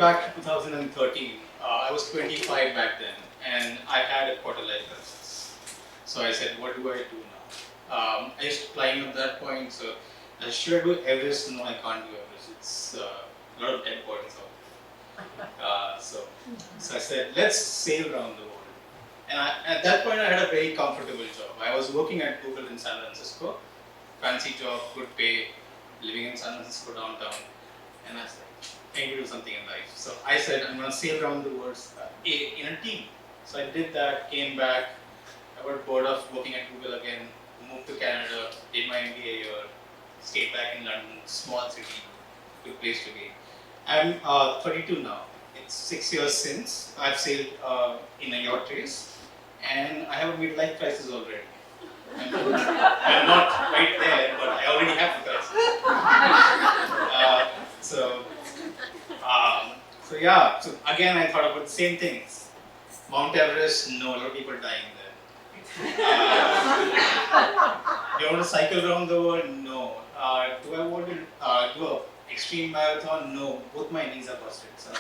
back to 2013. I was 25 back then, and I had a quarter life crisis. So I said, what do I do now? I used to climb at that point, so should I do Everest? No, I can't do Everest. It's a lot of dead bodies out there. So I said, let's sail around the world. And at that point, I had a very comfortable job. I was working at Google in San Francisco, fancy job, good pay, living in San Francisco downtown. And I said, I need to do something in life. So I said, I'm going to sail around the world in a team. So I did that, came back. I got bored of working at Google again, moved to Canada, did my MBA here, stayed back in London, small city, good place to be. I'm 32 now. It's 6 years since I've sailed in a yacht race, and I have a midlife crisis already. I'm not right there, but I already have the crisis. So again, I thought about the same things. Mount Everest, no, a lot of people dying there. Do I want to cycle around the world? No. Do I want to do an extreme marathon? No. Both my knees are busted. So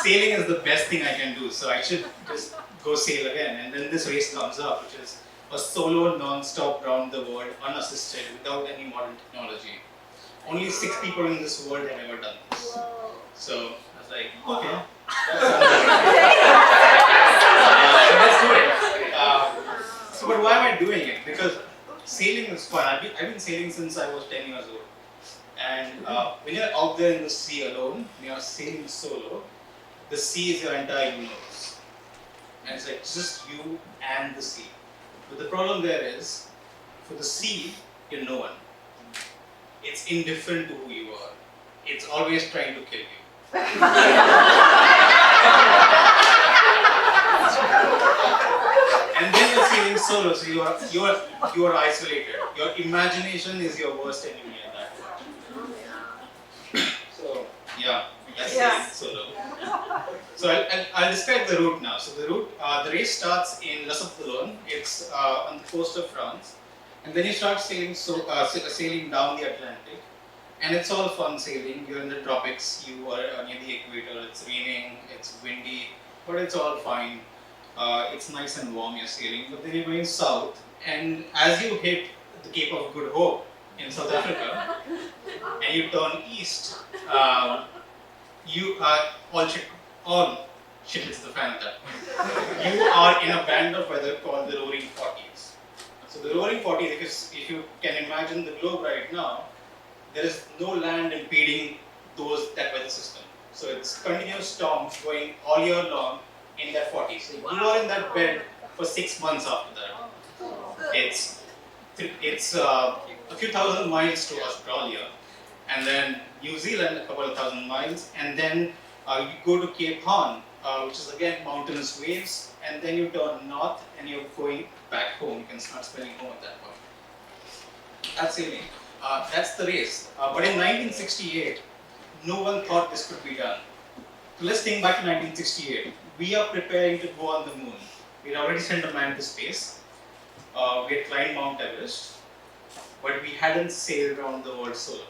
sailing is the best thing I can do, so I should just go sail again. And then this race comes up, which is a solo, non-stop round the world, unassisted, without any modern technology. Only 6 people in this world have ever done this. So I was like, okay, so let's do it. So, but why am I doing it? Because sailing is fun. I've been sailing since I was 10 years old. And when you're out there in the sea alone, when you're sailing solo, the sea is your entire universe. And it's like just you and the sea. But the problem there is, for the sea, you're no one. It's indifferent to who you are. It's always trying to kill you. And then you're sailing solo, so you are isolated. Your imagination is your worst enemy at that point. So yeah, that's sailing solo. So I'll describe the route now. So the race starts in Les Ups. It's on the coast of France. And then you start sailing down the Atlantic, and it's all fun sailing. You're in the tropics, you are near the equator, it's raining, it's windy, but it's all fine. It's nice and warm, you're sailing, but then you're going south, and as you hit the Cape of Good Hope in South Africa, and you turn east, you are all shit hits the fan at that point. You are in a band of weather called the Roaring 40s. So the Roaring 40s, if you can imagine the globe right now, there is no land impeding that weather system. So it's continuous storms going all year long in that 40s. So you are in that bed for 6 months after that. It's a few thousand miles to Australia, and then New Zealand a couple of thousand miles, and then you go to Cape Horn, which is again mountainous waves, and then you turn north and you're going back home. You can start spending home at that point. That's sailing. That's the race. But in 1968, no one thought this could be done. So let's think back to 1968. We are preparing to go on the moon. We had already sent a man to space. We had climbed Mount Everest, but we hadn't sailed around the world solo.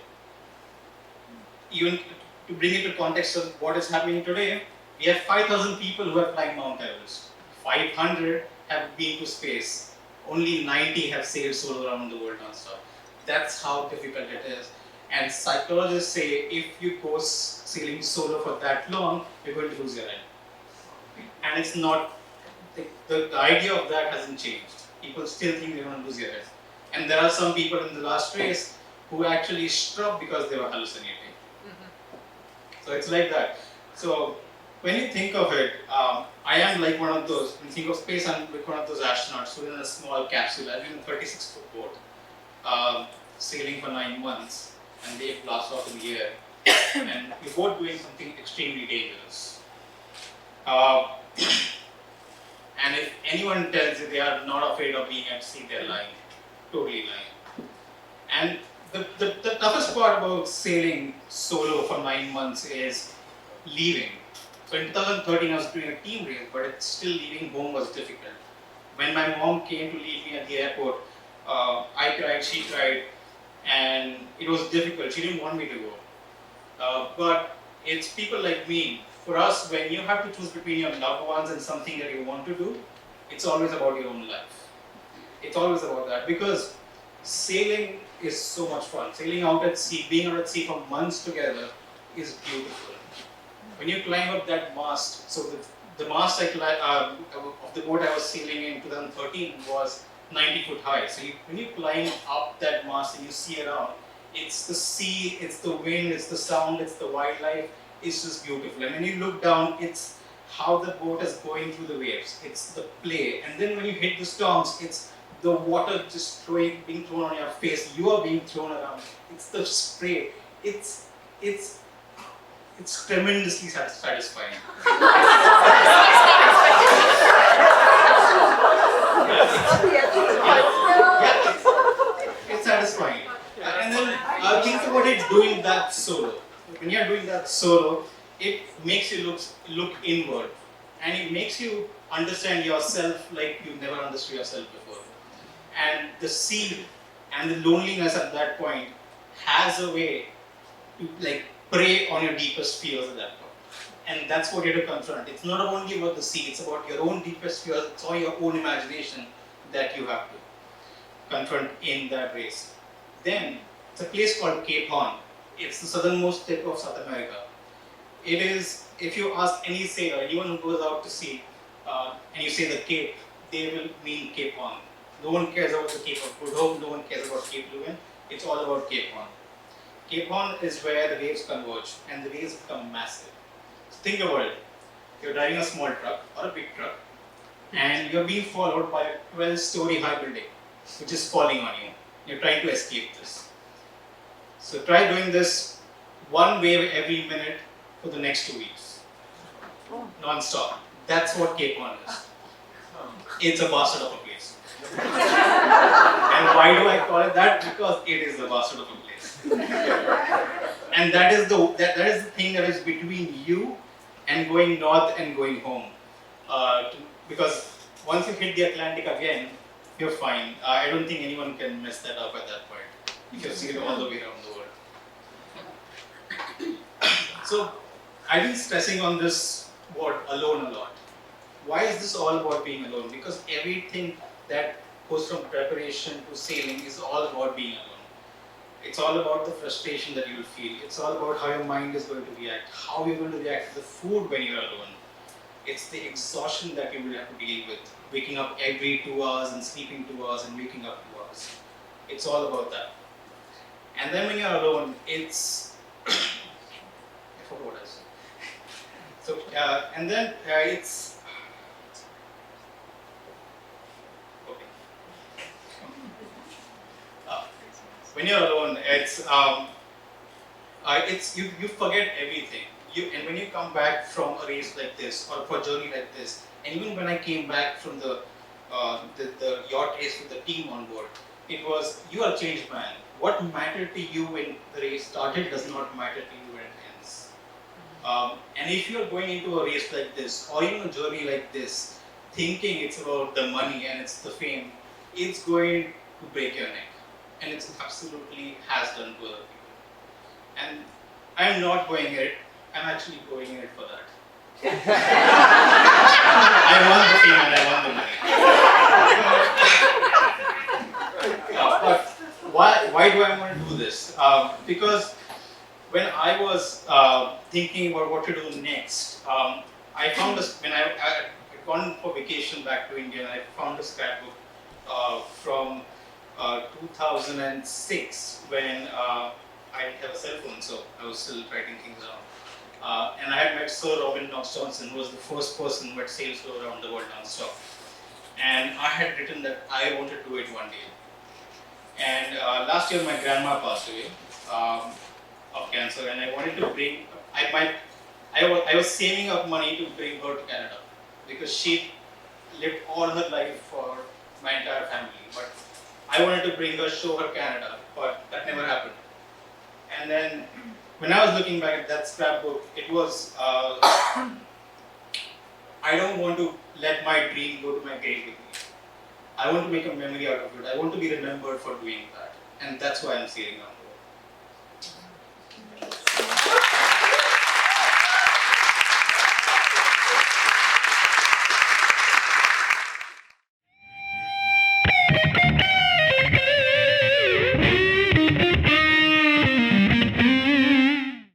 Even to bring it to context of what is happening today, we have 5,000 people who have climbed Mount Everest. 500 have been to space. Only 90 have sailed solo around the world non-stop. That's how difficult it is. And psychologists say if you go sailing solo for that long, you're going to lose your head. And it's not, the idea of that hasn't changed. People still think they're going to lose their head. And there are some people in the last race who actually struck because they were hallucinating. So it's like that. So when you think of it, I am like one of those, when you think of space, I'm like one of those astronauts who are in a small capsule. I've been in a 36-foot boat, sailing for 9 months, and they blast off in the air. And we're both doing something extremely dangerous. And if anyone tells you they are not afraid of being at sea, they're lying. Totally lying. And the toughest part about sailing solo for 9 months is leaving. So in 2013 I was doing a team race, but it's still leaving home was difficult. When my mom came to leave me at the airport, I cried, she cried, and it was difficult. She didn't want me to go. But it's people like me. For us, when you have to choose between your loved ones and something that you want to do, it's always about your own life. It's always about that, because sailing is so much fun. Sailing out at sea, being out at sea for months together is beautiful. When you climb up that mast, so the mast of the boat I was sailing in 2013 was 90 foot high. So when you climb up that mast and you see around, it's the sea, it's the wind, it's the sound, it's the wildlife. It's just beautiful. And when you look down, it's how the boat is going through the waves. It's the play. And then when you hit the storms, it's the water just being thrown on your face. You are being thrown around. It's the spray. It's tremendously satisfying. It's satisfying. And then think about it doing that solo. When you're doing that solo, it makes you look inward, and it makes you understand yourself like you've never understood yourself before. And the sea and the loneliness at that point has a way to prey on your deepest fears at that point. And that's what you have to confront. It's not only about the sea, it's about your own deepest fears, it's all your own imagination that you have to confront in that race. Then, it's a place called Cape Horn. It's the southernmost tip of South America. It is, if you ask any sailor, anyone who goes out to sea, and you say the Cape, they will mean Cape Horn. No one cares about the Cape of Good Hope, no one cares about Cape Leuven. It's all about Cape Horn. Cape Horn is where the waves converge and the waves become massive. So think about it. You're driving a small truck or a big truck, and you're being followed by a 12-story high building which is falling on you. You're trying to escape this. So try doing this one wave every minute for the next 2 weeks. Non-stop. That's what Cape Horn is. It's a bastard of a place. And why do I call it that? Because it is the bastard of a place. And that is the thing that is between you and going north and going home. Because once you hit the Atlantic again, you're fine. I don't think anyone can mess that up at that point. You can see it all the way around the world. So I've been stressing on this word alone a lot. Why is this all about being alone? Because everything that goes from preparation to sailing is all about being alone. It's all about the frustration that you will feel. It's all about how your mind is going to react, how you're going to react to the food when you're alone. It's the exhaustion that you will have to deal with. Waking up every 2 hours and sleeping 2 hours and waking up 2 hours. It's all about that. And then when you're alone, it's I forgot what I said. So and then it's okay. When you're alone, it's you forget everything. And when you come back from a race like this or for a journey like this, and even when I came back from the yacht race with the team on board, it was, you are a changed man. What mattered to you when the race started does not matter to you when it ends. And if you are going into a race like this, or even a journey like this, thinking it's about the money and it's the fame, it's going to break your neck. And it absolutely has done to other people. And I'm not going in it, I'm actually going in it for that. I want the fame and I want the money. But why do I want to do this? Because when I was thinking about what to do next, I found when I had gone for vacation back to India, and I found a scrapbook from 2006 when I didn't have a cell phone, so I was still writing things down. And I had met Sir Robin Knox-Johnson, who was the first person who had sailed around the world non-stop. And I had written that I wanted to do it one day. And last year my grandma passed away of cancer, and I wanted to bring, I was saving up money to bring her to Canada, because she lived all her life for my entire family. But I wanted to bring her, show her Canada, but that never happened. And then when I was looking back at that scrapbook, it was, I don't want to let my dream go to my grave with me. I want to make a memory out of it. I want to be remembered for doing that. And that's why I'm sailing on.